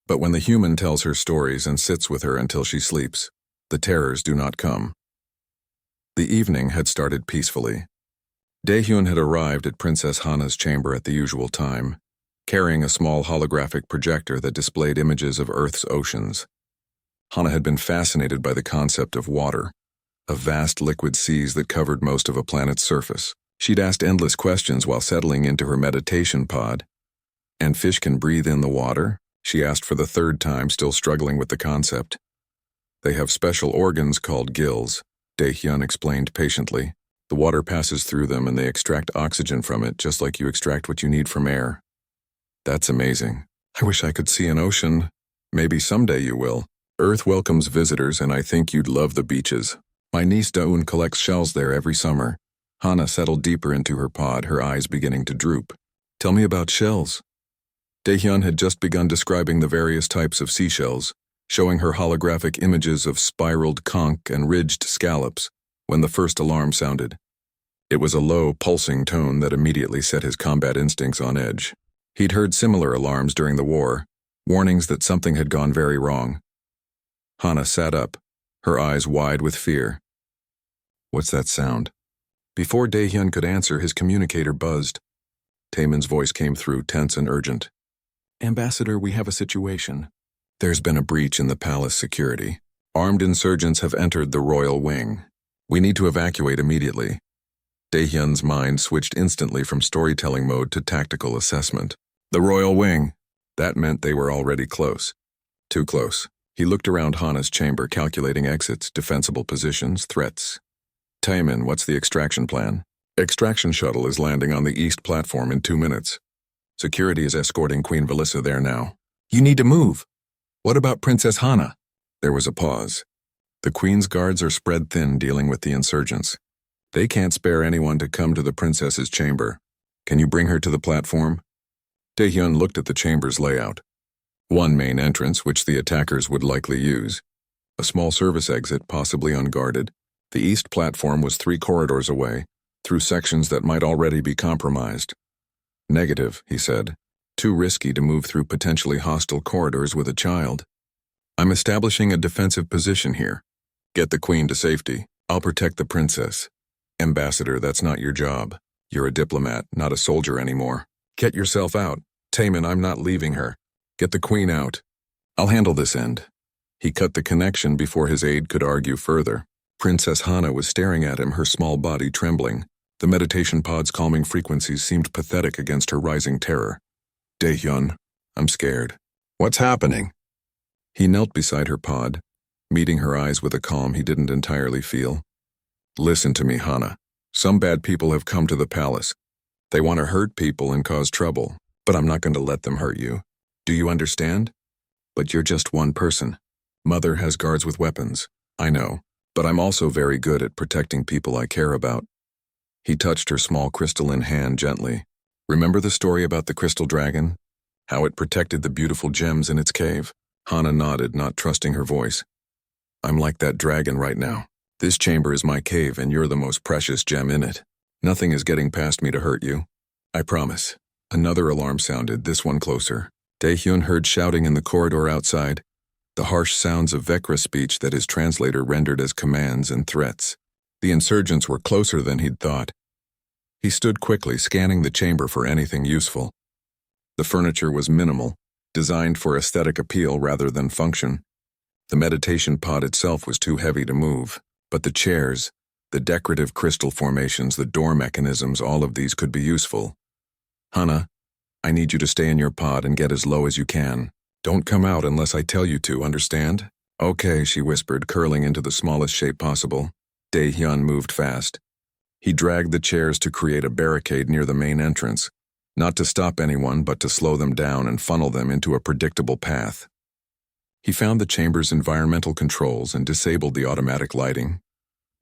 But when the human tells her stories and sits with her until she sleeps, the terrors do not come. The evening had started peacefully. Daehyun had arrived at Princess Hana's chamber at the usual time, carrying a small holographic projector that displayed images of Earth's oceans. Hana had been fascinated by the concept of water, of vast liquid seas that covered most of a planet's surface. She'd asked endless questions while settling into her meditation pod. And fish can breathe in the water? She asked for the third time, still struggling with the concept. They have special organs called gills, Daehyun explained patiently. The water passes through them and they extract oxygen from it, just like you extract what you need from air. That's amazing. I wish I could see an ocean. Maybe someday you will. Earth welcomes visitors and I think you'd love the beaches. My niece Daun collects shells there every summer. Hana settled deeper into her pod, her eyes beginning to droop. Tell me about shells. Daehyun had just begun describing the various types of seashells, showing her holographic images of spiraled conch and ridged scallops, when the first alarm sounded. It was a low, pulsing tone that immediately set his combat instincts on edge. He'd heard similar alarms during the war, warnings that something had gone very wrong. Hana sat up, her eyes wide with fear. What's that sound? Before Daehyun could answer, his communicator buzzed. Taemin's voice came through, tense and urgent. Ambassador, we have a situation. There's been a breach in the palace security. Armed insurgents have entered the royal wing. We need to evacuate immediately. Daehyun's mind switched instantly from storytelling mode to tactical assessment. The royal wing. That meant they were already close. Too close. He looked around Hana's chamber, calculating exits, defensible positions, threats. Taemin, what's the extraction plan? Extraction shuttle is landing on the east platform in 2 minutes. Security is escorting Queen Velissa there now. You need to move. What about Princess Hana? There was a pause. The Queen's guards are spread thin dealing with the insurgents. They can't spare anyone to come to the princess's chamber. Can you bring her to the platform? Daehyun looked at the chamber's layout. One main entrance, which the attackers would likely use. A small service exit, possibly unguarded. The east platform was 3 corridors away, through sections that might already be compromised. Negative, he said. Too risky to move through potentially hostile corridors with a child. I'm establishing a defensive position here. Get the Queen to safety. I'll protect the princess. Ambassador, that's not your job. You're a diplomat, not a soldier anymore. Get yourself out. Taemin, I'm not leaving her. Get the Queen out. I'll handle this end. He cut the connection before his aide could argue further. Princess Hana was staring at him, her small body trembling. The meditation pod's calming frequencies seemed pathetic against her rising terror. Daehyun, I'm scared. What's happening? He knelt beside her pod, meeting her eyes with a calm he didn't entirely feel. Listen to me, Hana. Some bad people have come to the palace. They want to hurt people and cause trouble, but I'm not going to let them hurt you. Do you understand? But you're just one person. Mother has guards with weapons. I know, but I'm also very good at protecting people I care about. He touched her small crystalline hand gently. Remember the story about the crystal dragon? How it protected the beautiful gems in its cave? Hana nodded, not trusting her voice. I'm like that dragon right now. This chamber is my cave and you're the most precious gem in it. Nothing is getting past me to hurt you. I promise. Another alarm sounded, this one closer. Daehyun heard shouting in the corridor outside, the harsh sounds of Vecra speech that his translator rendered as commands and threats. The insurgents were closer than he'd thought. He stood quickly, scanning the chamber for anything useful. The furniture was minimal, designed for aesthetic appeal rather than function. The meditation pod itself was too heavy to move, but the chairs, the decorative crystal formations, the door mechanisms, all of these could be useful. Hana, I need you to stay in your pod and get as low as you can. Don't come out unless I tell you to, understand? Okay, she whispered, curling into the smallest shape possible. Daehyun moved fast. He dragged the chairs to create a barricade near the main entrance, not to stop anyone but to slow them down and funnel them into a predictable path. He found the chamber's environmental controls and disabled the automatic lighting,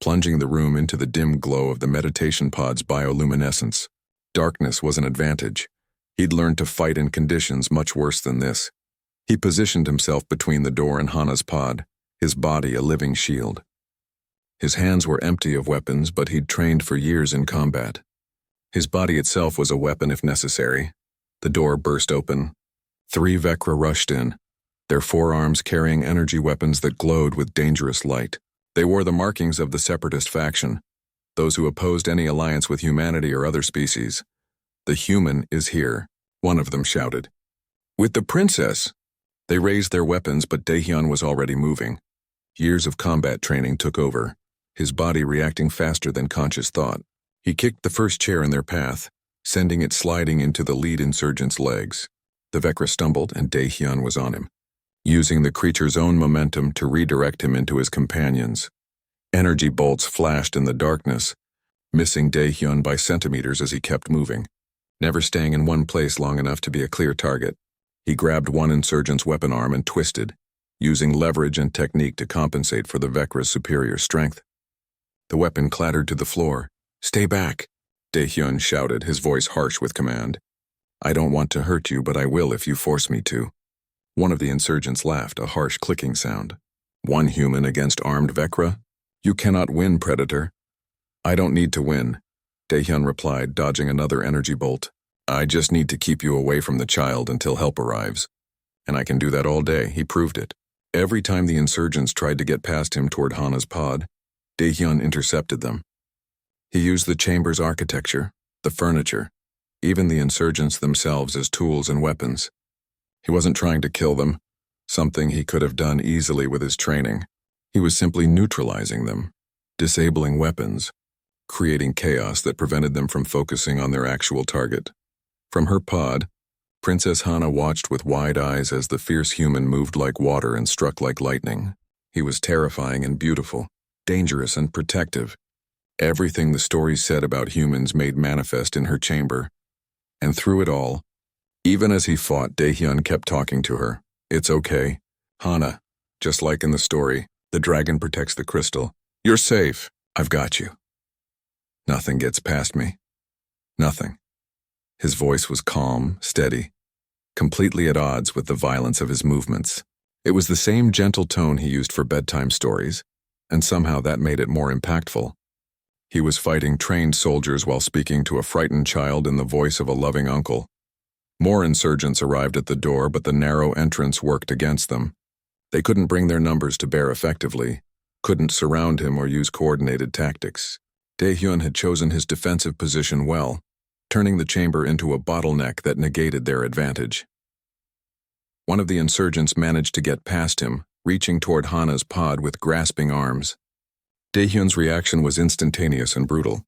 plunging the room into the dim glow of the meditation pod's bioluminescence. Darkness was an advantage. He'd learned to fight in conditions much worse than this. He positioned himself between the door and Hana's pod, his body a living shield. His hands were empty of weapons, but he'd trained for years in combat. His body itself was a weapon if necessary. The door burst open. 3 Vecra rushed in. their forearms carrying energy weapons that glowed with dangerous light. They wore the markings of the separatist faction, those who opposed any alliance with humanity or other species. "The human is here," one of them shouted. "With the princess!" They raised their weapons, but Daehyun was already moving. Years of combat training took over, his body reacting faster than conscious thought. He kicked the first chair in their path, sending it sliding into the lead insurgent's legs. The Vecra stumbled, and Daehyun was on him, using the creature's own momentum to redirect him into his companions. Energy bolts flashed in the darkness, missing Daehyun by centimeters as he kept moving, never staying in one place long enough to be a clear target. He grabbed one insurgent's weapon arm and twisted, using leverage and technique to compensate for the Vecra's superior strength. The weapon clattered to the floor. "Stay back," Daehyun shouted, his voice harsh with command. "I don't want to hurt you, but I will if you force me to." One of the insurgents laughed, a harsh clicking sound. "One human against armed Vecra? You cannot win, Predator." "I don't need to win," Daehyun replied, dodging another energy bolt. "I just need to keep you away from the child until help arrives. And I can do that all day," he proved it. Every time the insurgents tried to get past him toward Hana's pod, Daehyun intercepted them. He used the chamber's architecture, the furniture, even the insurgents themselves as tools and weapons. He wasn't trying to kill them, something he could have done easily with his training. He was simply neutralizing them, disabling weapons, creating chaos that prevented them from focusing on their actual target. From her pod, Princess Hana watched with wide eyes as the fierce human moved like water and struck like lightning. He was terrifying and beautiful, dangerous and protective. Everything the stories said about humans made manifest in her chamber. And through it all, even as he fought, Daehyun kept talking to her. "It's okay, Hana. Just like in the story, the dragon protects the crystal. You're safe. I've got you. Nothing gets past me. Nothing." His voice was calm, steady, completely at odds with the violence of his movements. It was the same gentle tone he used for bedtime stories, and somehow that made it more impactful. He was fighting trained soldiers while speaking to a frightened child in the voice of a loving uncle. More insurgents arrived at the door, but the narrow entrance worked against them. They couldn't bring their numbers to bear effectively, couldn't surround him or use coordinated tactics. Daehyun had chosen his defensive position well, turning the chamber into a bottleneck that negated their advantage. One of the insurgents managed to get past him, reaching toward Hana's pod with grasping arms. Daehyun's reaction was instantaneous and brutal.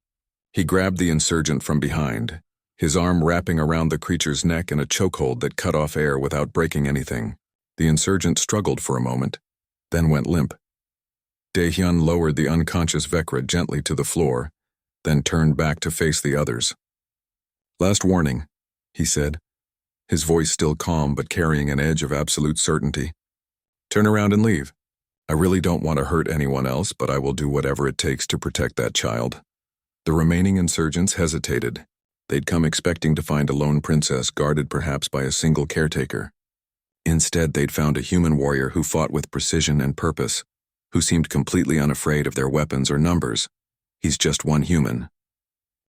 He grabbed the insurgent from behind, his arm wrapping around the creature's neck in a chokehold that cut off air without breaking anything. The insurgent struggled for a moment, then went limp. Daehyun lowered the unconscious Vecra gently to the floor, then turned back to face the others. "Last warning," he said, his voice still calm but carrying an edge of absolute certainty. "Turn around and leave. I really don't want to hurt anyone else, but I will do whatever it takes to protect that child." The remaining insurgents hesitated. They'd come expecting to find a lone princess guarded perhaps by a single caretaker. Instead, they'd found a human warrior who fought with precision and purpose, who seemed completely unafraid of their weapons or numbers. "He's just one human,"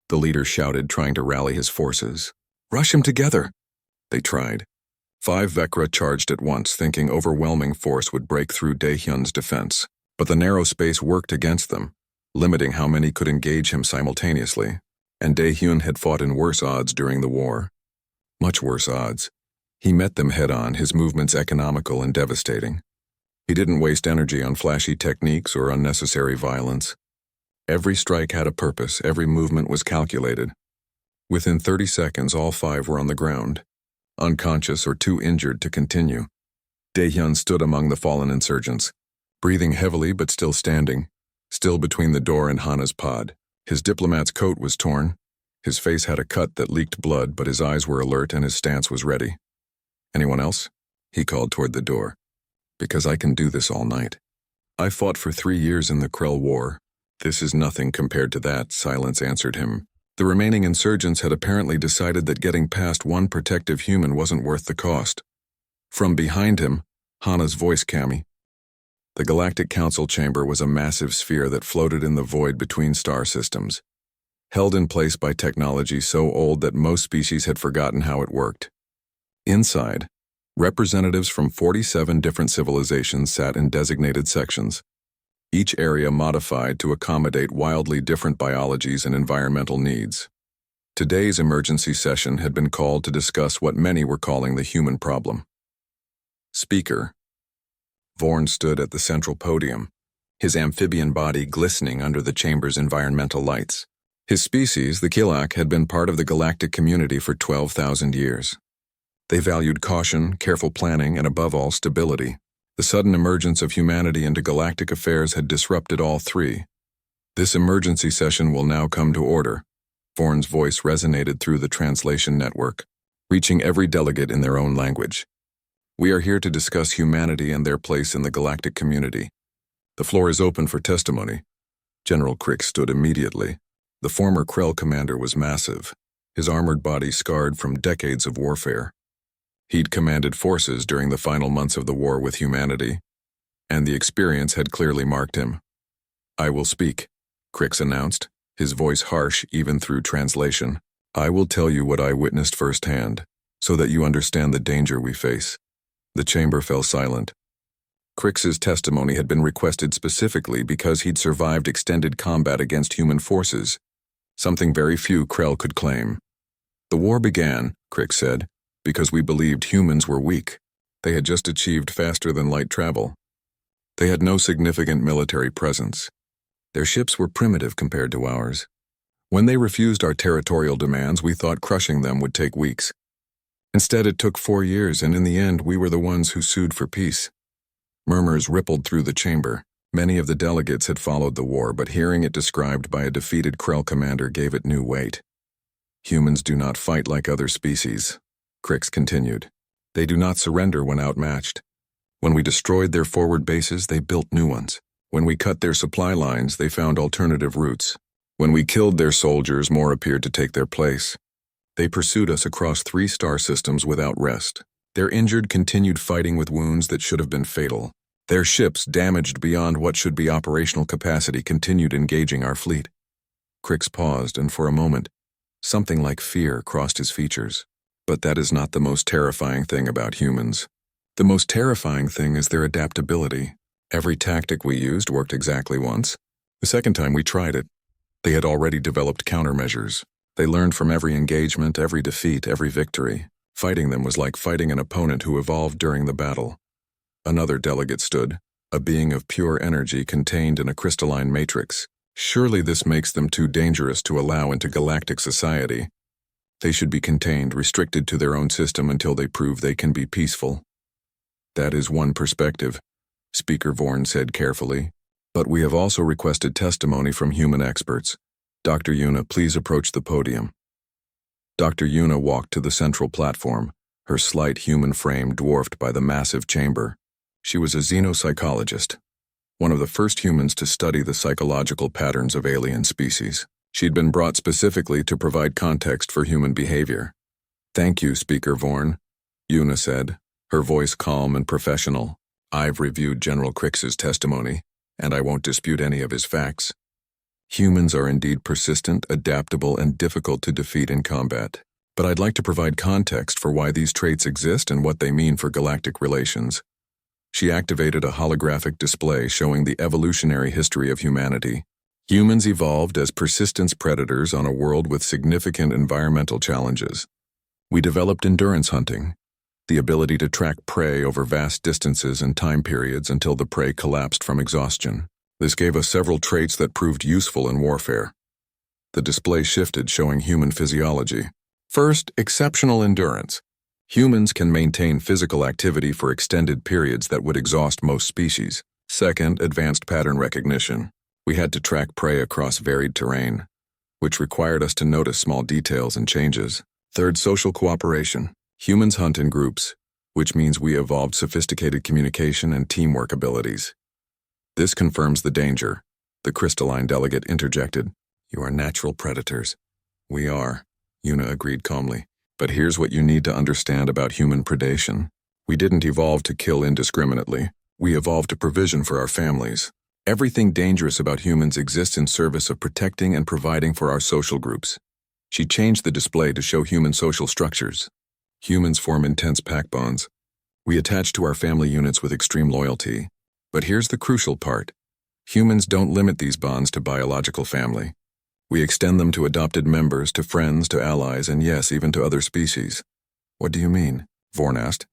the leader shouted, trying to rally his forces. "Rush him together." They tried. 5 Vecra charged at once, thinking overwhelming force would break through Daehyun's defense. But the narrow space worked against them, limiting how many could engage him simultaneously. And Daehyun had fought in worse odds during the war. Much worse odds. He met them head-on, his movements economical and devastating. He didn't waste energy on flashy techniques or unnecessary violence. Every strike had a purpose, every movement was calculated. Within 30 seconds, all 5 were on the ground, unconscious or too injured to continue. Daehyun stood among the fallen insurgents, breathing heavily but still standing, still between the door and Hana's pod. His diplomat's coat was torn, his face had a cut that leaked blood, but his eyes were alert and his stance was ready. "Anyone else?" he called toward the door. "Because I can do this all night. I fought for 3 years in the Krell War. This is nothing compared to that," silence answered him. The remaining insurgents had apparently decided that getting past one protective human wasn't worth the cost. From behind him, Hana's voice came. The Galactic Council chamber was a massive sphere that floated in the void between star systems, held in place by technology so old that most species had forgotten how it worked. Inside, Representatives from 47 different civilizations sat in designated sections, each area modified to accommodate wildly different biologies and environmental needs. Today's emergency session had been called to discuss what many were calling the human problem. Speaker. Vorn stood at the central podium, his amphibian body glistening under the chamber's environmental lights. His species, the Kilak, had been part of the galactic community for 12,000 years. They valued caution, careful planning, and above all, stability. The sudden emergence of humanity into galactic affairs had disrupted all three. This emergency session will now come to order. Vorn's voice resonated through the translation network, reaching every delegate in their own language. We are here to discuss humanity and their place in the galactic community. The floor is open for testimony. General Crick stood immediately. The former Krell commander was massive, his armored body scarred from decades of warfare. He'd commanded forces during the final months of the war with humanity, and the experience had clearly marked him. "I will speak," Crix announced, his voice harsh even through translation. "I will tell you what I witnessed firsthand, so that you understand the danger we face." The chamber fell silent. Crix's testimony had been requested specifically because he'd survived extended combat against human forces, something very few Krell could claim. "The war began," Crix said, "because we believed humans were weak. They had just achieved faster-than-light travel. They had no significant military presence. Their ships were primitive compared to ours. When they refused our territorial demands, we thought crushing them would take weeks. Instead, it took 4 years, and in the end, we were the ones who sued for peace." Murmurs rippled through the chamber. Many of the delegates had followed the war, but hearing it described by a defeated Krell commander gave it new weight. "Humans do not fight like other species," Crix continued. "They do not surrender when outmatched. When we destroyed their forward bases, they built new ones. When we cut their supply lines, they found alternative routes. When we killed their soldiers, more appeared to take their place. They pursued us across 3 star systems without rest. Their injured continued fighting with wounds that should have been fatal. Their ships, damaged beyond what should be operational capacity, continued engaging our fleet." Crix paused, and for a moment, something like fear crossed his features. "But that is not the most terrifying thing about humans. The most terrifying thing is their adaptability. Every tactic we used worked exactly once. The second time we tried it, they had already developed countermeasures. They learned from every engagement, every defeat, every victory. Fighting them was like fighting an opponent who evolved during the battle." Another delegate stood, a being of pure energy contained in a crystalline matrix. "Surely this makes them too dangerous to allow into galactic society. They should be contained, restricted to their own system until they prove they can be peaceful." "That is one perspective," Speaker Vorn said carefully. "But we have also requested testimony from human experts. Dr. Yuna, please approach the podium." Dr. Yuna walked to the central platform, her slight human frame dwarfed by the massive chamber. She was a xenopsychologist, one of the first humans to study the psychological patterns of alien species. She'd been brought specifically to provide context for human behavior. "Thank you, Speaker Vorn," Yuna said, her voice calm and professional. "I've reviewed General Crix's testimony, and I won't dispute any of his facts. Humans are indeed persistent, adaptable, and difficult to defeat in combat. But I'd like to provide context for why these traits exist and what they mean for galactic relations." She activated a holographic display showing the evolutionary history of humanity. Humans evolved as persistence predators on a world with significant environmental challenges. We developed endurance hunting, the ability to track prey over vast distances and time periods until the prey collapsed from exhaustion. This gave us several traits that proved useful in warfare. The display shifted, showing human physiology. First, exceptional endurance. Humans can maintain physical activity for extended periods that would exhaust most species. Second, advanced pattern recognition. We had to track prey across varied terrain, which required us to notice small details and changes. Third, social cooperation. Humans hunt in groups, which means we evolved sophisticated communication and teamwork abilities. This confirms the danger, the crystalline delegate interjected. "You are natural predators." "We are," Yuna agreed calmly. "But here's what you need to understand about human predation. We didn't evolve to kill indiscriminately. We evolved to provision for our families. Everything dangerous about humans exists in service of protecting and providing for our social groups." She changed the display to show human social structures. Humans form intense pack bonds. We attach to our family units with extreme loyalty. But here's the crucial part. Humans don't limit these bonds to biological family. We extend them to adopted members, to friends, to allies, and yes, even to other species. What do you mean? Vorn asked.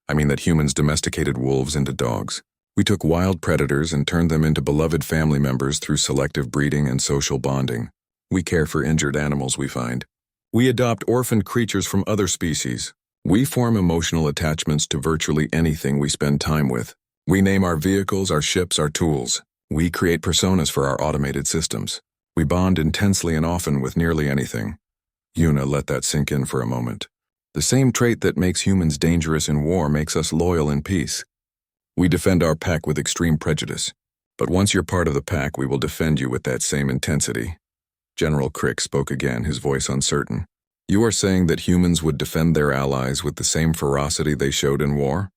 I mean that humans domesticated wolves into dogs. We took wild predators and turned them into beloved family members through selective breeding and social bonding. We care for injured animals we find. We adopt orphaned creatures from other species. We form emotional attachments to virtually anything we spend time with. We name our vehicles, our ships, our tools. We create personas for our automated systems. We bond intensely and often with nearly anything. Yuna, let that sink in for a moment. The same trait that makes humans dangerous in war makes us loyal in peace. We defend our pack with extreme prejudice. But once you're part of the pack, we will defend you with that same intensity. General Crick spoke again, his voice uncertain. You are saying that humans would defend their allies with the same ferocity they showed in war?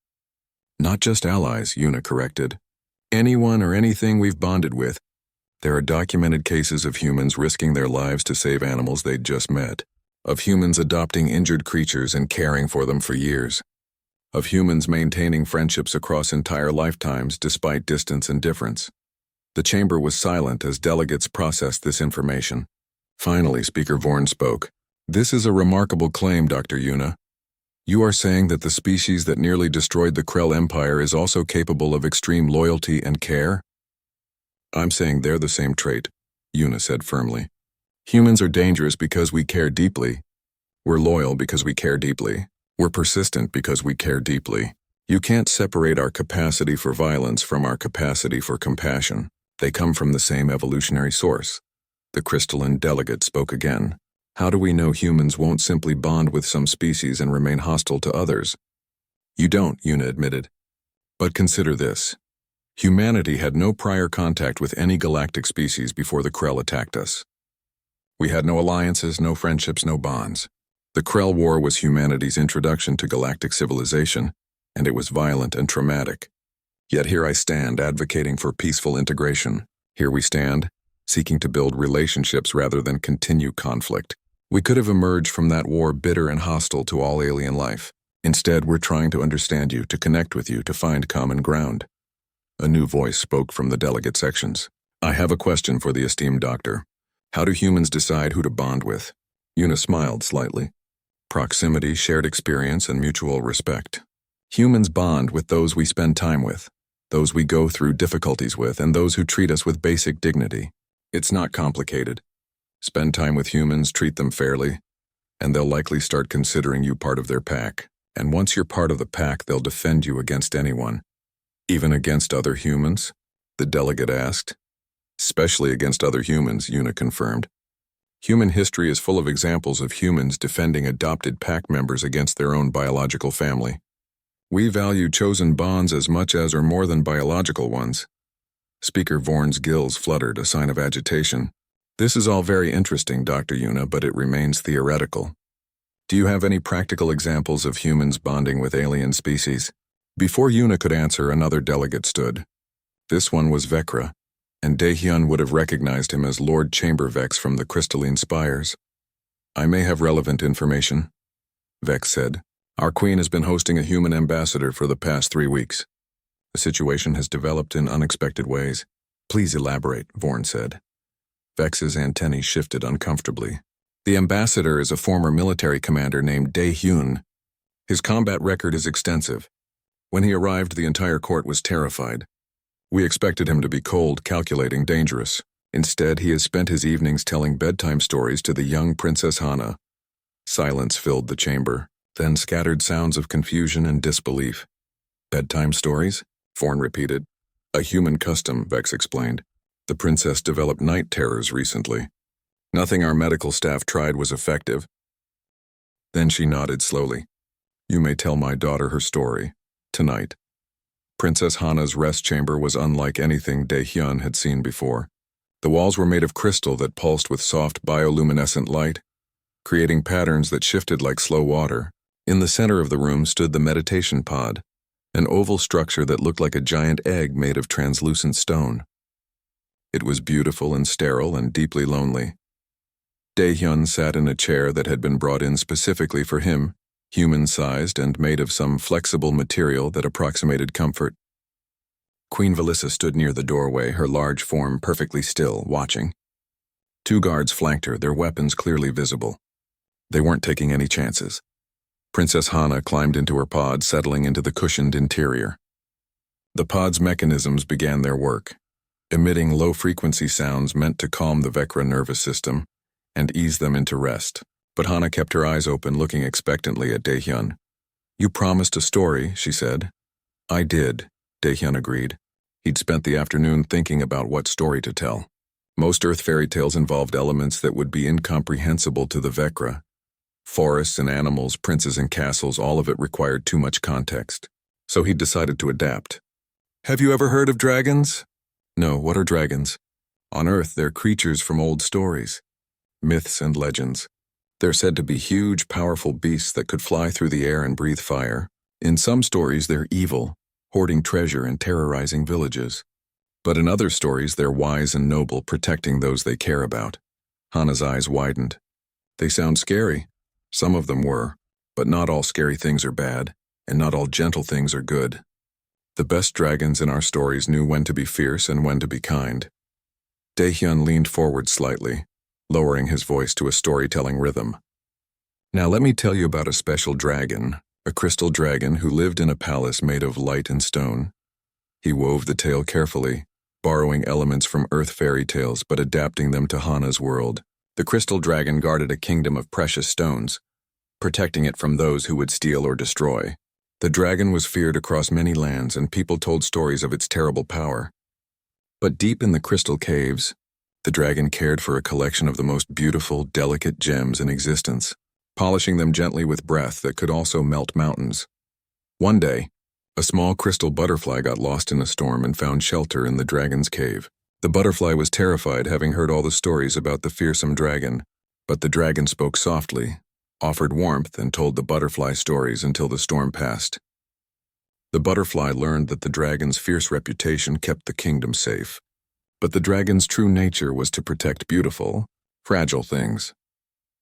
Not just allies, Yuna corrected. Anyone or anything we've bonded with. There are documented cases of humans risking their lives to save animals they'd just met. Of humans adopting injured creatures and caring for them for years. Of humans maintaining friendships across entire lifetimes despite distance and difference. The chamber was silent as delegates processed this information. Finally, Speaker Vorn spoke. This is a remarkable claim, Dr. Yuna. You are saying that the species that nearly destroyed the Krell Empire is also capable of extreme loyalty and care? I'm saying they're the same trait, Yuna said firmly. Humans are dangerous because we care deeply. We're loyal because we care deeply. We're persistent because we care deeply. You can't separate our capacity for violence from our capacity for compassion. They come from the same evolutionary source. The crystalline delegate spoke again. How do we know humans won't simply bond with some species and remain hostile to others? You don't, Yuna admitted. But consider this. Humanity had no prior contact with any galactic species before the Krell attacked us. We had no alliances, no friendships, no bonds. The Krell War was humanity's introduction to galactic civilization, and it was violent and traumatic. Yet here I stand, advocating for peaceful integration. Here we stand, seeking to build relationships rather than continue conflict. We could have emerged from that war bitter and hostile to all alien life. Instead, we're trying to understand you, to connect with you, to find common ground. A new voice spoke from the delegate sections. I have a question for the esteemed doctor. How do humans decide who to bond with? Yuna smiled slightly. Proximity, shared experience, and mutual respect. Humans bond with those we spend time with, those we go through difficulties with, and those who treat us with basic dignity. It's not complicated. Spend time with humans, treat them fairly, and they'll likely start considering you part of their pack. And once you're part of the pack, they'll defend you against anyone. Even against other humans? The delegate asked. Especially against other humans, Yuna confirmed. Human history is full of examples of humans defending adopted pack members against their own biological family. We value chosen bonds as much as or more than biological ones. Speaker Vorn's gills fluttered, a sign of agitation. This is all very interesting, Dr. Yuna, but it remains theoretical. Do you have any practical examples of humans bonding with alien species? Before Yuna could answer, another delegate stood. This one was Vecra, and Daehyun would have recognized him as Lord Chambervex from the Crystalline Spires. I may have relevant information, Vex said. Our queen has been hosting a human ambassador for the past 3 weeks. The situation has developed in unexpected ways. Please elaborate, Vorn said. Vex's antennae shifted uncomfortably. The ambassador is a former military commander named Daehyun. His combat record is extensive. When he arrived, the entire court was terrified. We expected him to be cold, calculating, dangerous. Instead, he has spent his evenings telling bedtime stories to the young Princess Hana. Silence filled the chamber, then scattered sounds of confusion and disbelief. Bedtime stories? Vorn repeated. A human custom, Vex explained. The princess developed night terrors recently. Nothing our medical staff tried was effective. Then she nodded slowly. You may tell my daughter her story. Tonight. Princess Hana's rest chamber was unlike anything Daehyun had seen before. The walls were made of crystal that pulsed with soft bioluminescent light, creating patterns that shifted like slow water. In the center of the room stood the meditation pod, an oval structure that looked like a giant egg made of translucent stone. It was beautiful and sterile and deeply lonely. Daehyun sat in a chair that had been brought in specifically for him, human-sized and made of some flexible material that approximated comfort. Queen Velissa stood near the doorway, her large form perfectly still, watching. 2 guards flanked her, their weapons clearly visible. They weren't taking any chances. Princess Hana climbed into her pod, settling into the cushioned interior. The pod's mechanisms began their work, emitting low-frequency sounds meant to calm the Vecra nervous system and ease them into rest. But Hana kept her eyes open, looking expectantly at Daehyun. "You promised a story," she said. "I did," Daehyun agreed. He'd spent the afternoon thinking about what story to tell. Most Earth fairy tales involved elements that would be incomprehensible to the Vecra. Forests and animals, princes and castles, all of it required too much context. So he'd decided to adapt. "Have you ever heard of dragons?" "No, what are dragons?" "On Earth, they're creatures from old stories, myths and legends. They're said to be huge, powerful beasts that could fly through the air and breathe fire. In some stories, they're evil, hoarding treasure and terrorizing villages. But in other stories, they're wise and noble, protecting those they care about." Hana's eyes widened. "They sound scary." Some of them were, but not all scary things are bad, and not all gentle things are good. The best dragons in our stories knew when to be fierce and when to be kind. Daehyun leaned forward slightly, lowering his voice to a storytelling rhythm. "Now let me tell you about a special dragon, a crystal dragon who lived in a palace made of light and stone." He wove the tale carefully, borrowing elements from Earth fairy tales but adapting them to Hana's world. The crystal dragon guarded a kingdom of precious stones, protecting it from those who would steal or destroy. The dragon was feared across many lands, and people told stories of its terrible power. But deep in the crystal caves, the dragon cared for a collection of the most beautiful, delicate gems in existence, polishing them gently with breath that could also melt mountains. One day, a small crystal butterfly got lost in a storm and found shelter in the dragon's cave. The butterfly was terrified, having heard all the stories about the fearsome dragon, but the dragon spoke softly, offered warmth, and told the butterfly stories until the storm passed. The butterfly learned that the dragon's fierce reputation kept the kingdom safe, but the dragon's true nature was to protect beautiful, fragile things.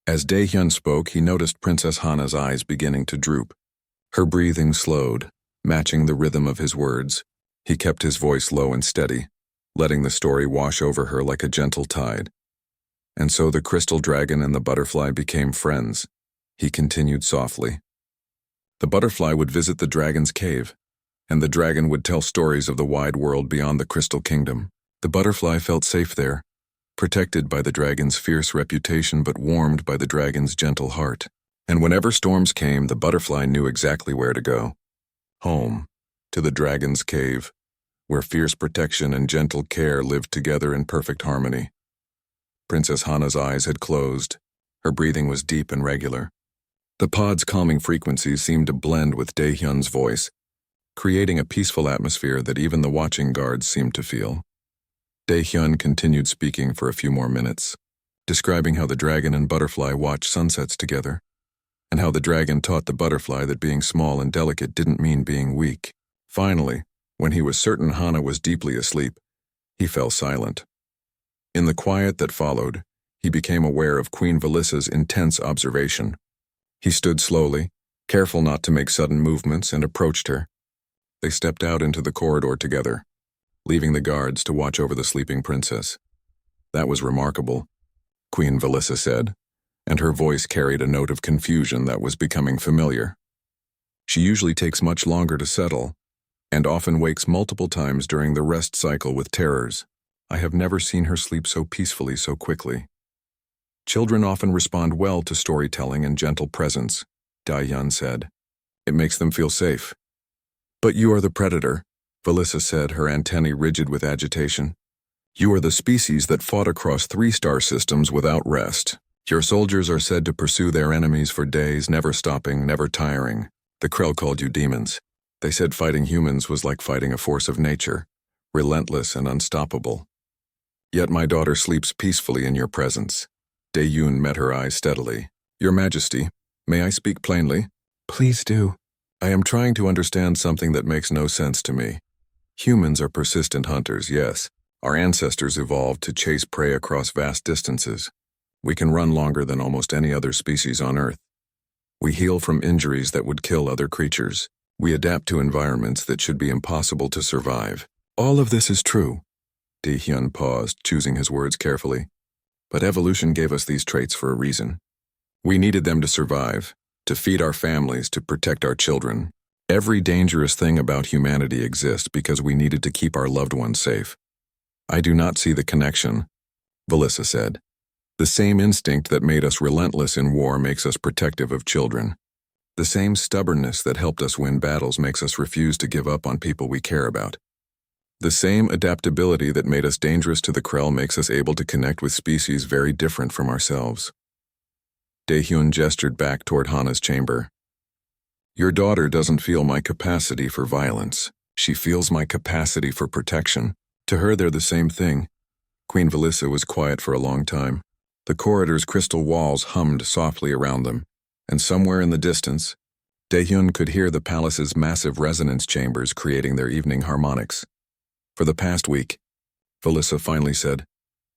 As Daehyun spoke, he noticed Princess Hana's eyes beginning to droop. Her breathing slowed, matching the rhythm of his words. He kept his voice low and steady, letting the story wash over her like a gentle tide. "And so the crystal dragon and the butterfly became friends," he continued softly. "The butterfly would visit the dragon's cave, and the dragon would tell stories of the wide world beyond the crystal kingdom. The butterfly felt safe there, protected by the dragon's fierce reputation but warmed by the dragon's gentle heart. And whenever storms came, the butterfly knew exactly where to go. Home, to the dragon's cave, where fierce protection and gentle care lived together in perfect harmony." Princess Hana's eyes had closed. Her breathing was deep and regular. The pod's calming frequencies seemed to blend with Daehyun's voice, creating a peaceful atmosphere that even the watching guards seemed to feel. Daehyun continued speaking for a few more minutes, describing how the dragon and butterfly watched sunsets together, and how the dragon taught the butterfly that being small and delicate didn't mean being weak. Finally, when he was certain Hana was deeply asleep, he fell silent. In the quiet that followed, he became aware of Queen Velissa's intense observation. He stood slowly, careful not to make sudden movements, and approached her. They stepped out into the corridor together, leaving the guards to watch over the sleeping princess. "That was remarkable," Queen Velissa said, and her voice carried a note of confusion that was becoming familiar. "She usually takes much longer to settle, and often wakes multiple times during the rest cycle with terrors. I have never seen her sleep so peacefully so quickly." "Children often respond well to storytelling and gentle presence," Daehyun said. "It makes them feel safe." "But you are the predator," Velissa said, her antennae rigid with agitation. "You are the species that fought across 3 star systems without rest. Your soldiers are said to pursue their enemies for days, never stopping, never tiring. The Krell called you demons. They said fighting humans was like fighting a force of nature, relentless and unstoppable. Yet my daughter sleeps peacefully in your presence." Daehyun met her eyes steadily. "Your Majesty, may I speak plainly?" "Please do." "I am trying to understand something that makes no sense to me. Humans are persistent hunters, yes. Our ancestors evolved to chase prey across vast distances. We can run longer than almost any other species on Earth. We heal from injuries that would kill other creatures. We adapt to environments that should be impossible to survive. All of this is true. Dae-hyun paused, choosing his words carefully. But evolution gave us these traits for a reason. We needed them to survive, to feed our families, to protect our children. Every dangerous thing about humanity exists because we needed to keep our loved ones safe. I do not see the connection, Valissa said. The same instinct that made us relentless in war makes us protective of children. The same stubbornness that helped us win battles makes us refuse to give up on people we care about. The same adaptability that made us dangerous to the Krell makes us able to connect with species very different from ourselves. Dae-hyun gestured back toward Hana's chamber. Your daughter doesn't feel my capacity for violence. She feels my capacity for protection. To her, they're the same thing. Queen Valissa was quiet for a long time. The corridor's crystal walls hummed softly around them, and somewhere in the distance, Dae-hyun could hear the palace's massive resonance chambers creating their evening harmonics. For the past week, Valissa finally said,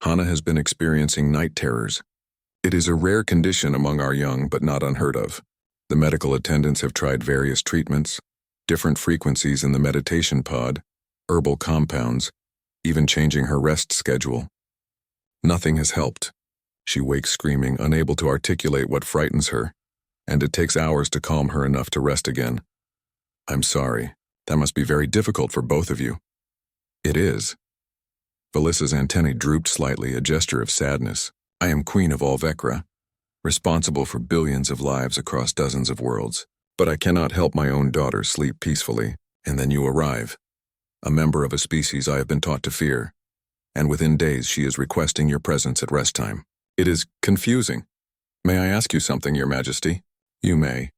Hana has been experiencing night terrors. It is a rare condition among our young, but not unheard of. The medical attendants have tried various treatments, different frequencies in the meditation pod, herbal compounds, even changing her rest schedule. Nothing has helped. She wakes screaming, unable to articulate what frightens her, and it takes hours to calm her enough to rest again. I'm sorry. That must be very difficult for both of you. It is. Valissa's antennae drooped slightly, a gesture of sadness. I am queen of all Vecra, responsible for billions of lives across dozens of worlds, but I cannot help my own daughter sleep peacefully, and then you arrive. A member of a species I have been taught to fear, and within days she is requesting your presence at rest time. It is confusing. May I ask you something, Your Majesty? You may.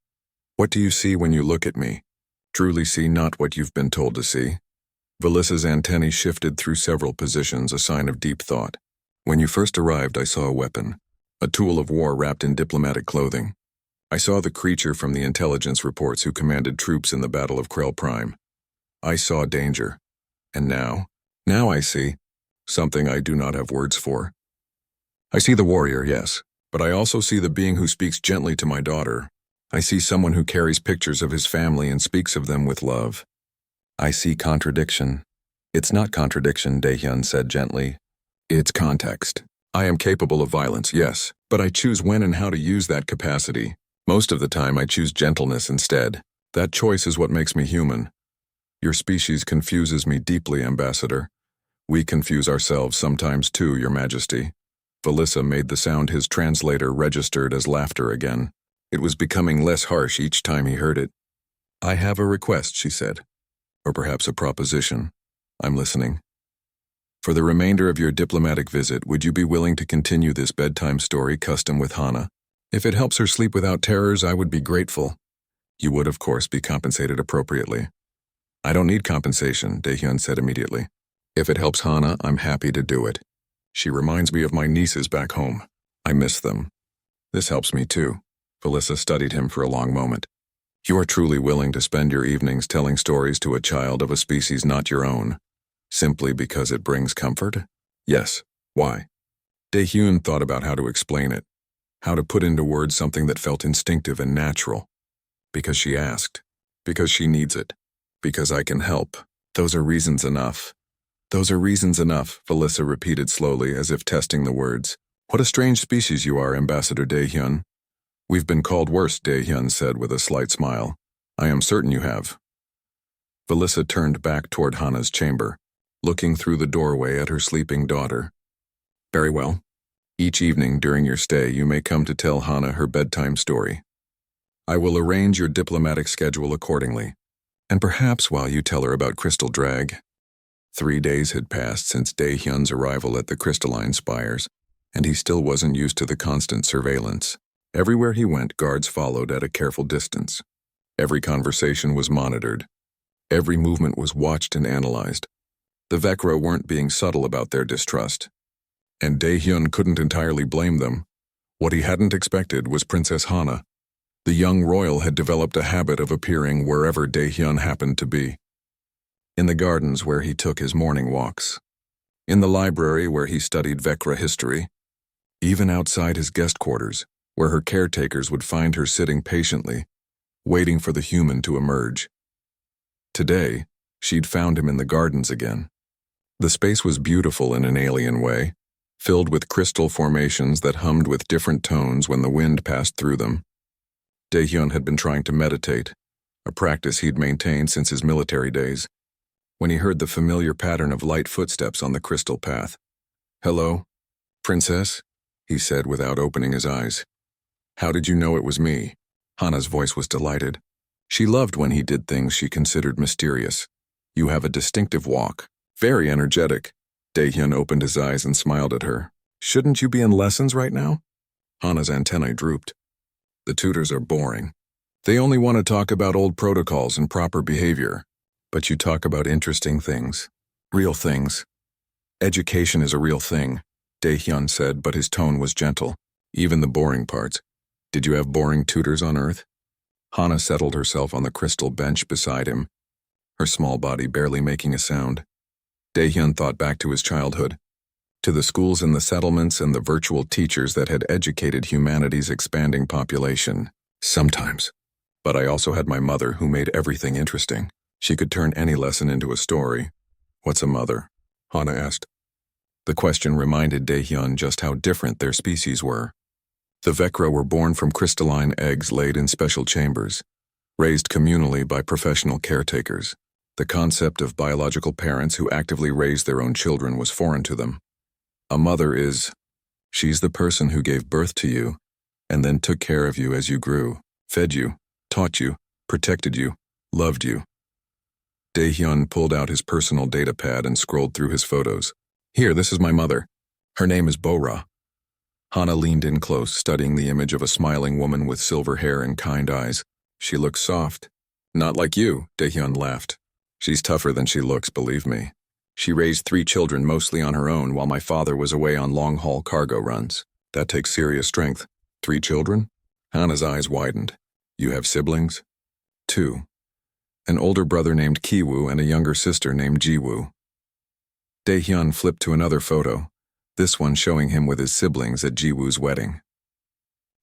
What do you see when you look at me? Truly see not what you've been told to see. Valissa's antennae shifted through several positions, a sign of deep thought. When you first arrived, I saw a weapon, a tool of war wrapped in diplomatic clothing. I saw the creature from the intelligence reports who commanded troops in the Battle of Krell Prime. I saw danger. And now I see something I do not have words for. I see the warrior, yes, but I also see the being who speaks gently to my daughter. I see someone who carries pictures of his family and speaks of them with love. I see contradiction. It's not contradiction, Dae-hyun said gently. It's context. I am capable of violence, yes, but I choose when and how to use that capacity. Most of the time I choose gentleness instead. That choice is what makes me human. Your species confuses me deeply, Ambassador. We confuse ourselves sometimes too, Your Majesty. Valissa made the sound his translator registered as laughter again. It was becoming less harsh each time he heard it. I have a request, she said. Or perhaps a proposition. I'm listening. For the remainder of your diplomatic visit, would you be willing to continue this bedtime story custom with Hana? If it helps her sleep without terrors, I would be grateful. You would, of course, be compensated appropriately. I don't need compensation, Dae-hyun said immediately. If it helps Hana, I'm happy to do it. She reminds me of my nieces back home. I miss them. This helps me too. Valissa studied him for a long moment. You are truly willing to spend your evenings telling stories to a child of a species not your own, simply because it brings comfort? Yes. Why? Dae-hyun thought about how to explain it, how to put into words something that felt instinctive and natural. Because she asked. Because she needs it. Because I can help. Those are reasons enough. Those are reasons enough, Valissa repeated slowly, as if testing the words. What a strange species you are, Ambassador Dae-hyun. We've been called worse, Dae-hyun said with a slight smile. I am certain you have. Valissa turned back toward Hana's chamber, looking through the doorway at her sleeping daughter. Very well. Each evening during your stay, you may come to tell Hana her bedtime story. I will arrange your diplomatic schedule accordingly, and perhaps while you tell her about Crystal Drag. 3 days had passed since Dae-hyun's arrival at the crystalline spires, and he still wasn't used to the constant surveillance. Everywhere he went, guards followed at a careful distance. Every conversation was monitored. Every movement was watched and analyzed. The Vecra weren't being subtle about their distrust. And Dae-hyun couldn't entirely blame them. What he hadn't expected was Princess Hana. The young royal had developed a habit of appearing wherever Dae-hyun happened to be. In the gardens where he took his morning walks. In the library where he studied Vecra history. Even outside his guest quarters, where her caretakers would find her sitting patiently, waiting for the human to emerge. Today, she'd found him in the gardens again. The space was beautiful in an alien way, filled with crystal formations that hummed with different tones when the wind passed through them. Daehyun had been trying to meditate, a practice he'd maintained since his military days, when he heard the familiar pattern of light footsteps on the crystal path. "Hello, Princess?" he said without opening his eyes. "How did you know it was me?" Hana's voice was delighted. She loved when he did things she considered mysterious. "You have a distinctive walk. Very energetic." Daehyun opened his eyes and smiled at her. "Shouldn't you be in lessons right now?" Hana's antennae drooped. "The tutors are boring. They only want to talk about old protocols and proper behavior. But you talk about interesting things. Real things." "Education is a real thing," Daehyun said, but his tone was gentle. "Even the boring parts. Did you have boring tutors on Earth?" Hana settled herself on the crystal bench beside him, her small body barely making a sound. Daehyun thought back to his childhood, to the schools in the settlements and the virtual teachers that had educated humanity's expanding population. "Sometimes. But I also had my mother who made everything interesting. She could turn any lesson into a story." "What's a mother?" Hana asked. The question reminded Daehyun just how different their species were. The Vecra were born from crystalline eggs laid in special chambers, raised communally by professional caretakers. The concept of biological parents who actively raised their own children was foreign to them. A mother she's the person who gave birth to you and then took care of you as you grew, fed you, taught you, protected you, loved you. Daehyun pulled out his personal data pad and scrolled through his photos. "Here, this is my mother. Her name is Bora." Hana leaned in close, studying the image of a smiling woman with silver hair and kind eyes. "She looks soft." "Not like you," Daehyun laughed. "She's tougher than she looks, believe me. She raised 3 children mostly on her own while my father was away on long-haul cargo runs. That takes serious strength." "3 children?" Hana's eyes widened. "You have siblings?" "2. An older brother named Kiwoo and a younger sister named Jiwoo." Daehyun flipped to another photo, this one showing him with his siblings at Jiwoo's wedding.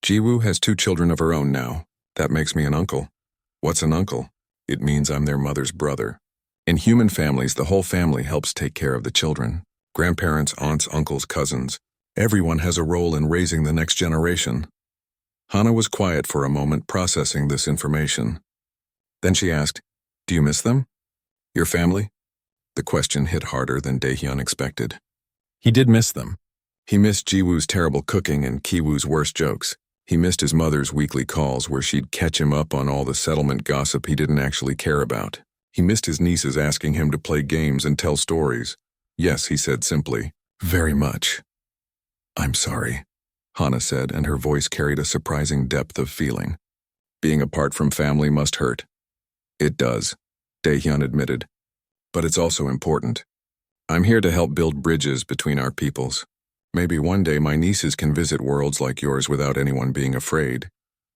"Jiwoo has 2 children of her own now. That makes me an uncle." "What's an uncle?" "It means I'm their mother's brother. In human families, the whole family helps take care of the children. Grandparents, aunts, uncles, cousins. Everyone has a role in raising the next generation." Hana was quiet for a moment, processing this information. Then she asked, "Do you miss them? Your family?" The question hit harder than Daehyun expected. He did miss them. He missed Jiwoo's terrible cooking and Kiwoo's worst jokes. He missed his mother's weekly calls where she'd catch him up on all the settlement gossip he didn't actually care about. He missed his nieces asking him to play games and tell stories. "Yes," he said simply. "Very much." "I'm sorry," Hana said, and her voice carried a surprising depth of feeling. "Being apart from family must hurt." "It does," Daehyun admitted. "But it's also important. I'm here to help build bridges between our peoples. Maybe one day my nieces can visit worlds like yours without anyone being afraid."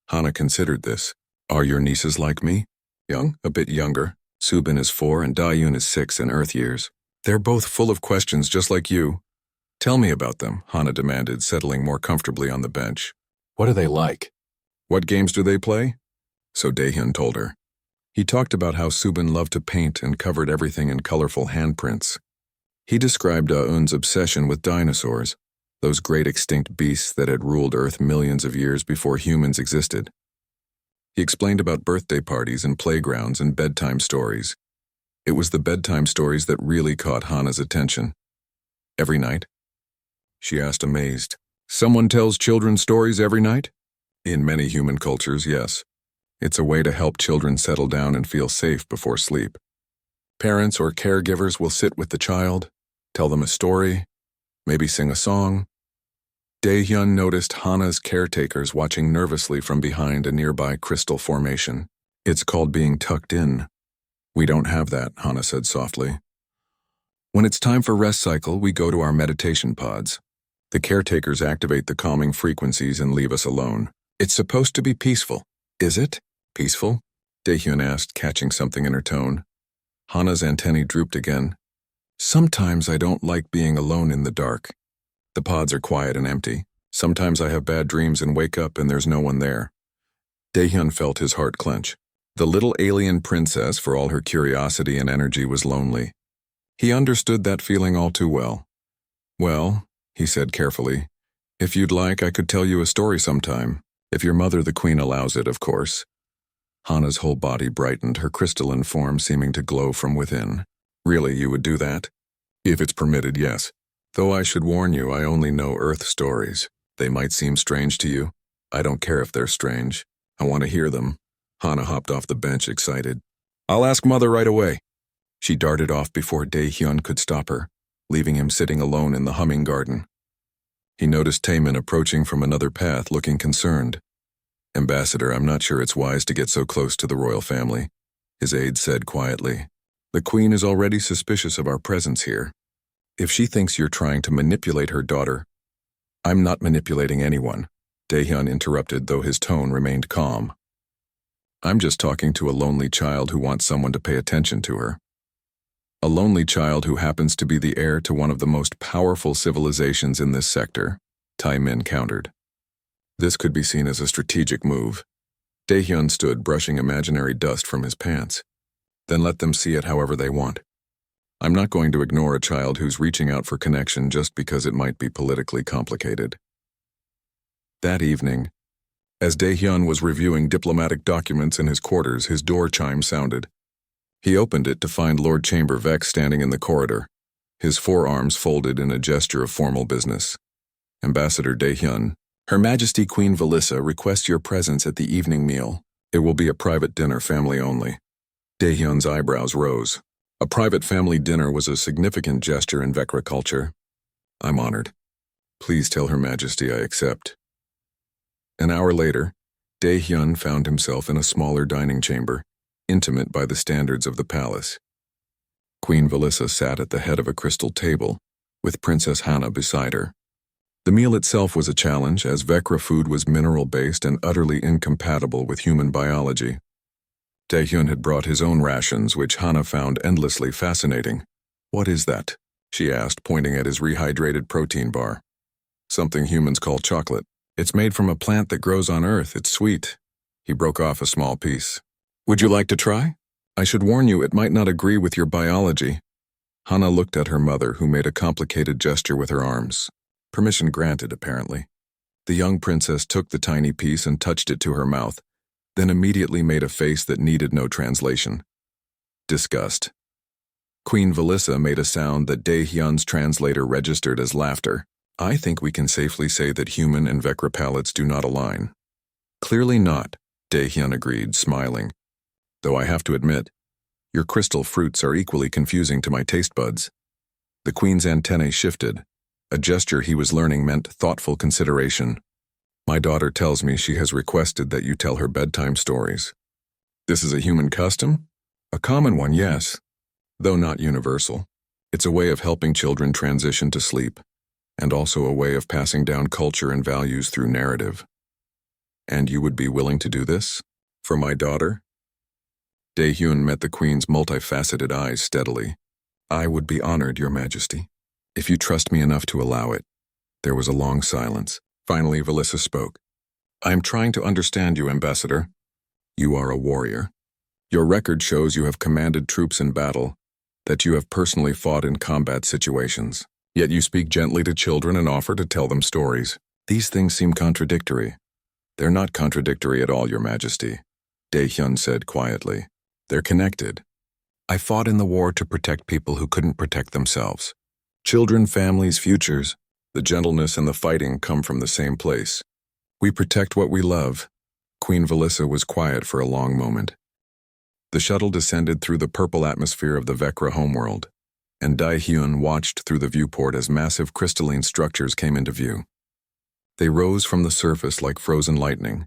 Hana considered this. "Are your nieces like me?" "Young, a bit younger. Subin is 4 and Dayun is 6 in Earth years. They're both full of questions just like you." "Tell me about them," Hana demanded, settling more comfortably on the bench. "What are they like? What games do they play?" So Daehyun told her. He talked about how Subin loved to paint and covered everything in colorful handprints. He described Daeun's obsession with dinosaurs, those great extinct beasts that had ruled Earth millions of years before humans existed. He explained about birthday parties and playgrounds and bedtime stories. It was the bedtime stories that really caught Hana's attention. "Every night?" she asked, amazed. "Someone tells children stories every night?" "In many human cultures, yes. It's a way to help children settle down and feel safe before sleep. Parents or caregivers will sit with the child, tell them a story, maybe sing a song." Daehyun noticed Hana's caretakers watching nervously from behind a nearby crystal formation. "It's called being tucked in." "We don't have that," Hana said softly. "When it's time for rest cycle, we go to our meditation pods. The caretakers activate the calming frequencies and leave us alone. It's supposed to be peaceful." "Is it peaceful?" Daehyun asked, catching something in her tone. Hana's antennae drooped again. "Sometimes I don't like being alone in the dark. The pods are quiet and empty, Sometimes I have bad dreams and wake up and there's no one there. Daehyun felt his heart clench. The little alien princess, for all her curiosity and energy, was lonely. He understood that feeling all too well. Well, he said carefully, if you'd like, I could tell you a story sometime. If your mother, the queen, allows it, of course. Hana's whole body brightened, her crystalline form seeming to glow from within. Really, you would do that? If it's permitted, yes. Though I should warn you, I only know Earth stories. They might seem strange to you. I don't care if they're strange. I want to hear them. Hana hopped off the bench, excited. I'll ask Mother right away. She darted off before Daehyun could stop her, leaving him sitting alone in the humming garden. He noticed Taemin approaching from another path, looking concerned. Ambassador, I'm not sure it's wise to get so close to the royal family, his aide said quietly. The queen is already suspicious of our presence here. If she thinks you're trying to manipulate her daughter, I'm not manipulating anyone, Daehyun interrupted, though his tone remained calm. I'm just talking to a lonely child who wants someone to pay attention to her. A lonely child who happens to be the heir to one of the most powerful civilizations in this sector, Taemin countered. This could be seen as a strategic move. Daehyun stood, brushing imaginary dust from his pants. Then let them see it however they want. I'm not going to ignore a child who's reaching out for connection just because it might be politically complicated. That evening, as Daehyun was reviewing diplomatic documents in his quarters, his door chime sounded. He opened it to find Lord Chamber Vex standing in the corridor, his forearms folded in a gesture of formal business. Ambassador Daehyun, Her Majesty Queen Velissa requests your presence at the evening meal. It will be a private dinner, family only. Daehyun's eyebrows rose. A private family dinner was a significant gesture in Vecra culture. I'm honored. Please tell Her Majesty I accept. An hour later, Daehyun found himself in a smaller dining chamber, intimate by the standards of the palace. Queen Velissa sat at the head of a crystal table, with Princess Hana beside her. The meal itself was a challenge, as Vecra food was mineral-based and utterly incompatible with human biology. Daehyun had brought his own rations, which Hana found endlessly fascinating. What is that? She asked, pointing at his rehydrated protein bar. Something humans call chocolate. It's made from a plant that grows on Earth. It's sweet. He broke off a small piece. Would you like to try? I should warn you, it might not agree with your biology. Hana looked at her mother, who made a complicated gesture with her arms. Permission granted, apparently. The young princess took the tiny piece and touched it to her mouth, then immediately made a face that needed no translation. Disgust. Queen Velissa made a sound that Daehyun's translator registered as laughter. I think we can safely say that human and Vecra palates do not align. Clearly not, Daehyun agreed, smiling. Though I have to admit, your crystal fruits are equally confusing to my taste buds. The queen's antennae shifted. A gesture he was learning meant thoughtful consideration. My daughter tells me she has requested that you tell her bedtime stories. This is a human custom? A common one, yes, though not universal. It's a way of helping children transition to sleep, and also a way of passing down culture and values through narrative. And you would be willing to do this? For my daughter? Daehyun met the queen's multifaceted eyes steadily. I would be honored, Your Majesty, if you trust me enough to allow it. There was a long silence. Finally, Velissa spoke. I am trying to understand you, Ambassador. You are a warrior. Your record shows you have commanded troops in battle, that you have personally fought in combat situations. Yet you speak gently to children and offer to tell them stories. These things seem contradictory. They're not contradictory at all, Your Majesty, Daehyun said quietly. They're connected. I fought in the war to protect people who couldn't protect themselves. Children, families, futures. The gentleness and the fighting come from the same place. We protect what we love. Queen Velissa was quiet for a long moment. The shuttle descended through the purple atmosphere of the Vecra homeworld, and Daehyun watched through the viewport as massive crystalline structures came into view. They rose from the surface like frozen lightning,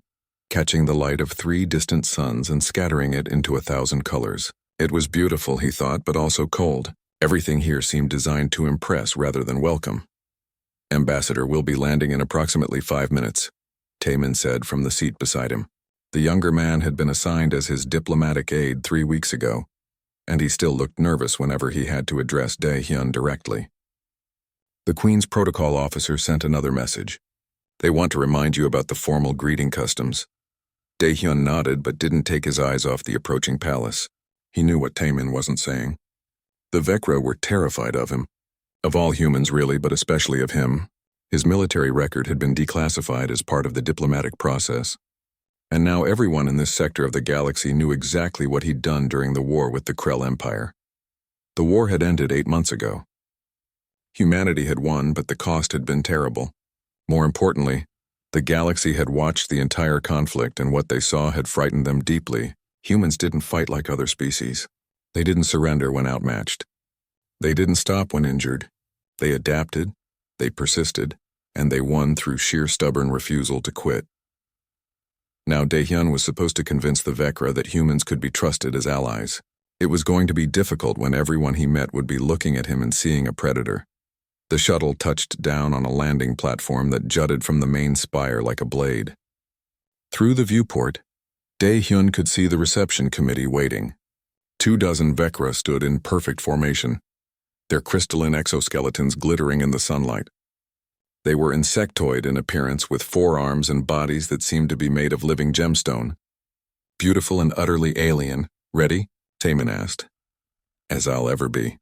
catching the light of 3 distant suns and scattering it into 1,000 colors. It was beautiful, he thought, but also cold. Everything here seemed designed to impress rather than welcome. Ambassador will be landing in approximately 5 minutes, Taemin said from the seat beside him. The younger man had been assigned as his diplomatic aide 3 weeks ago, and he still looked nervous whenever he had to address Daehyun directly. The Queen's protocol officer sent another message. They want to remind you about the formal greeting customs. Daehyun nodded but didn't take his eyes off the approaching palace. He knew what Taemin wasn't saying. The Vecra were terrified of him. Of all humans really, but especially of him. His military record had been declassified as part of the diplomatic process. And now everyone in this sector of the galaxy knew exactly what he'd done during the war with the Krell Empire. The war had ended 8 months ago. Humanity had won, but the cost had been terrible. More importantly, the galaxy had watched the entire conflict, and what they saw had frightened them deeply. Humans didn't fight like other species. They didn't surrender when outmatched. They didn't stop when injured. They adapted, they persisted, and they won through sheer stubborn refusal to quit. Now Daehyun was supposed to convince the Vecra that humans could be trusted as allies. It was going to be difficult when everyone he met would be looking at him and seeing a predator. The shuttle touched down on a landing platform that jutted from the main spire like a blade. Through the viewport, Daehyun could see the reception committee waiting. 24 Vecra stood in perfect formation, their crystalline exoskeletons glittering in the sunlight. They were insectoid in appearance with 4 arms and bodies that seemed to be made of living gemstone. Beautiful and utterly alien. Ready? Taemin asked. As I'll ever be,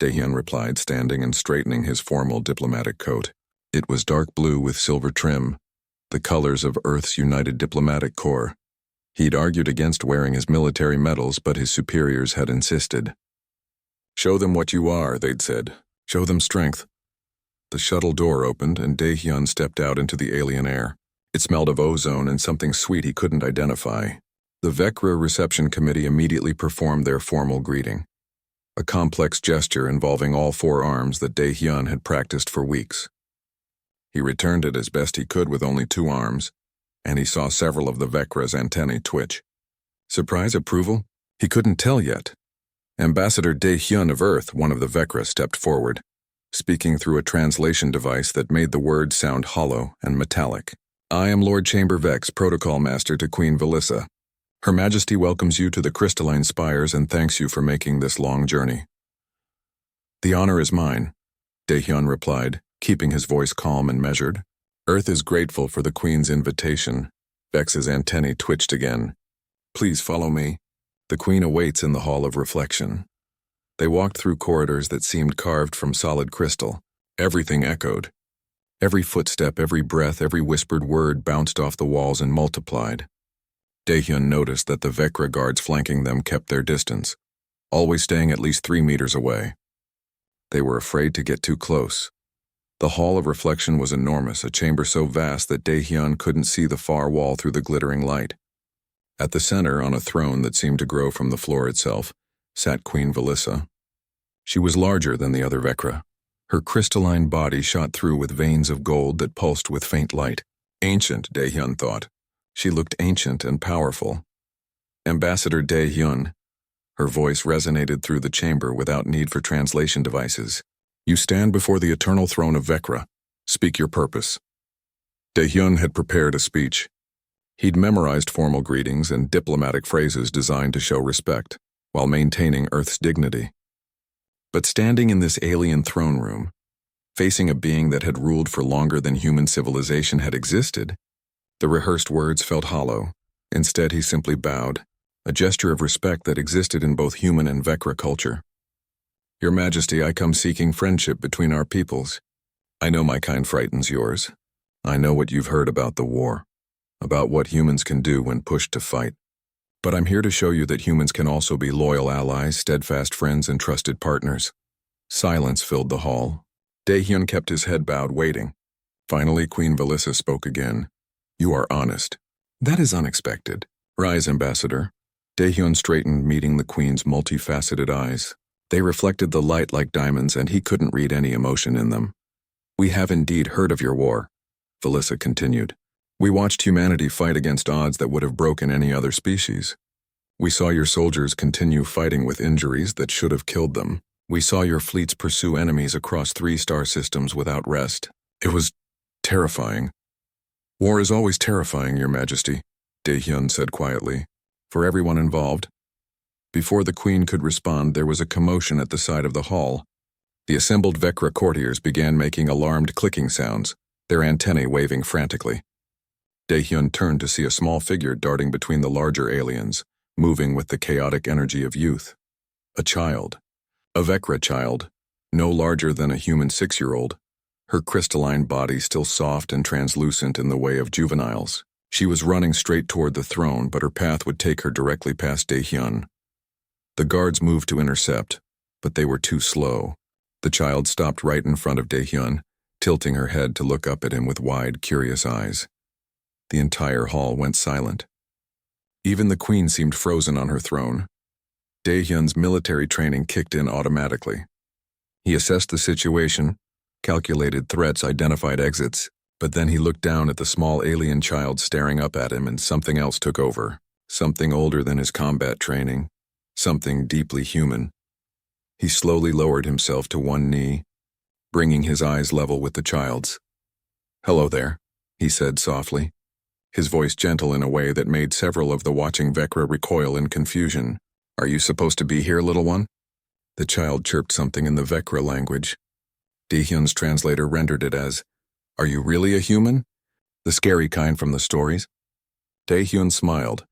Daehyun replied, standing and straightening his formal diplomatic coat. It was dark blue with silver trim, the colors of Earth's United Diplomatic Corps. He'd argued against wearing his military medals, but his superiors had insisted. Show them what you are, they'd said. Show them strength. The shuttle door opened, and Daehyun stepped out into the alien air. It smelled of ozone and something sweet he couldn't identify. The Vecra reception committee immediately performed their formal greeting, a complex gesture involving all 4 arms that Daehyun had practiced for weeks. He returned it as best he could with only 2 arms, and he saw several of the Vecra's antennae twitch. Surprise, approval? He couldn't tell yet. Ambassador Daehyun of Earth, one of the Vecra, stepped forward, speaking through a translation device that made the words sound hollow and metallic. I am Lord Chamber Vex, Protocol Master to Queen Velissa. Her Majesty welcomes you to the crystalline spires and thanks you for making this long journey. The honor is mine, Daehyun replied, keeping his voice calm and measured. Earth is grateful for the Queen's invitation. Vex's antennae twitched again. Please follow me. The Queen awaits in the Hall of Reflection. They walked through corridors that seemed carved from solid crystal. Everything echoed. Every footstep, every breath, every whispered word bounced off the walls and multiplied. Daehyun noticed that the Vecra guards flanking them kept their distance, always staying at least 3 meters away. They were afraid to get too close. The Hall of Reflection was enormous, a chamber so vast that Daehyun couldn't see the far wall through the glittering light. At the center, on a throne that seemed to grow from the floor itself, sat Queen Velissa. She was larger than the other Vecra. Her crystalline body shot through with veins of gold that pulsed with faint light. Ancient, Daehyun thought. She looked ancient and powerful. Ambassador Daehyun. Her voice resonated through the chamber without need for translation devices. You stand before the eternal throne of Vecra. Speak your purpose. Daehyun had prepared a speech. He'd memorized formal greetings and diplomatic phrases designed to show respect, while maintaining Earth's dignity. But standing in this alien throne room, facing a being that had ruled for longer than human civilization had existed, the rehearsed words felt hollow. Instead, he simply bowed, a gesture of respect that existed in both human and Vecra culture. Your Majesty, I come seeking friendship between our peoples. I know my kind frightens yours. I know what you've heard about the war, about what humans can do when pushed to fight. But I'm here to show you that humans can also be loyal allies, steadfast friends, and trusted partners. Silence filled the hall. Daehyun kept his head bowed, waiting. Finally, Queen Velissa spoke again. You are honest. That is unexpected. Rise, Ambassador. Daehyun straightened, meeting the Queen's multifaceted eyes. They reflected the light like diamonds, and he couldn't read any emotion in them. We have indeed heard of your war, Velissa continued. We watched humanity fight against odds that would have broken any other species. We saw your soldiers continue fighting with injuries that should have killed them. We saw your fleets pursue enemies across 3 star systems without rest. It was terrifying. War is always terrifying, Your Majesty, Daehyun said quietly, for everyone involved. Before the Queen could respond, there was a commotion at the side of the hall. The assembled Vecra courtiers began making alarmed clicking sounds. their antennae waving frantically. Daehyun turned to see a small figure darting between the larger aliens, moving with the chaotic energy of youth. A child. A Vecra child, no larger than a human 6-year-old, her crystalline body still soft and translucent in the way of juveniles. She was running straight toward the throne, but her path would take her directly past Daehyun. The guards moved to intercept, but they were too slow. The child stopped right in front of Daehyun, tilting her head to look up at him with wide, curious eyes. The entire hall went silent. Even the queen seemed frozen on her throne. Daehyun's military training kicked in automatically. He assessed the situation, calculated threats, identified exits, but then he looked down at the small alien child staring up at him, and something else took over. Something older than his combat training. Something deeply human. He slowly lowered himself to one knee, bringing his eyes level with the child's. "Hello there," he said softly, his voice gentle in a way that made several of the watching Vecra recoil in confusion. "Are you supposed to be here, little one?" The child chirped something in the Vecra language. Daehyun's translator rendered it as, "Are you really a human? The scary kind from the stories?" Daehyun smiled,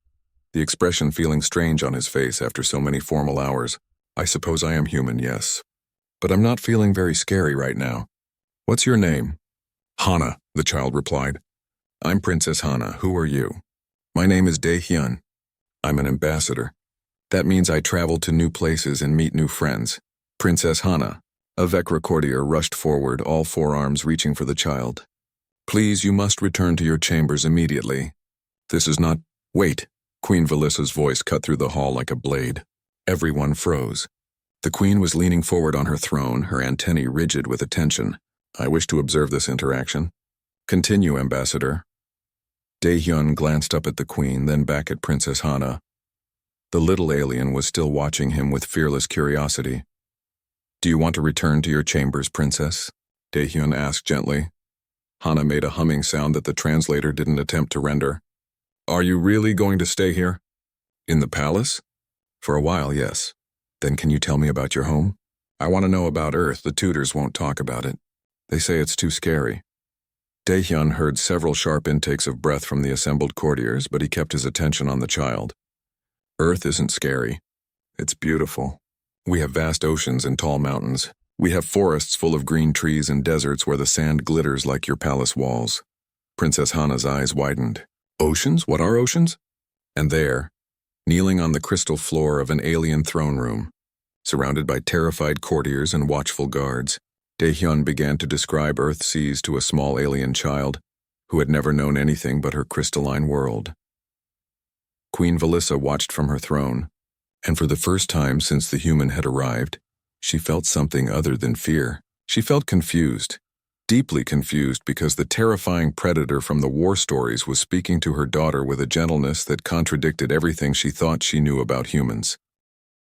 the expression feeling strange on his face after so many formal hours. "I suppose I am human, yes. But I'm not feeling very scary right now. What's your name?" "Hana," the child replied. "I'm Princess Hana. Who are you?" "My name is Daehyun. I'm an ambassador. That means I travel to new places and meet new friends." "Princess Hana." A Vecra courtier rushed forward, all forearms reaching for the child. "Please, you must return to your chambers immediately. This is not—" "Wait." Queen Velissa's voice cut through the hall like a blade. Everyone froze. The queen was leaning forward on her throne, her antennae rigid with attention. "I wish to observe this interaction." "Continue, Ambassador." Daehyun glanced up at the queen, then back at Princess Hana. The little alien was still watching him with fearless curiosity. "Do you want to return to your chambers, Princess?" Daehyun asked gently. Hana made a humming sound that the translator didn't attempt to render. "Are you really going to stay here?" "In the palace?" "For a while, yes. Then can you tell me about your home?" "I want to know about Earth. The tutors won't talk about it. They say it's too scary." Daehyun heard several sharp intakes of breath from the assembled courtiers, but he kept his attention on the child. "Earth isn't scary. It's beautiful. We have vast oceans and tall mountains. We have forests full of green trees and deserts where the sand glitters like your palace walls." Princess Hana's eyes widened. "Oceans? What are oceans?" And there, kneeling on the crystal floor of an alien throne room, surrounded by terrified courtiers and watchful guards, Daehyun began to describe Earth seas to a small alien child who had never known anything but her crystalline world. Queen Velissa watched from her throne, and for the first time since the human had arrived, she felt something other than fear. She felt confused, deeply confused, because the terrifying predator from the war stories was speaking to her daughter with a gentleness that contradicted everything she thought she knew about humans.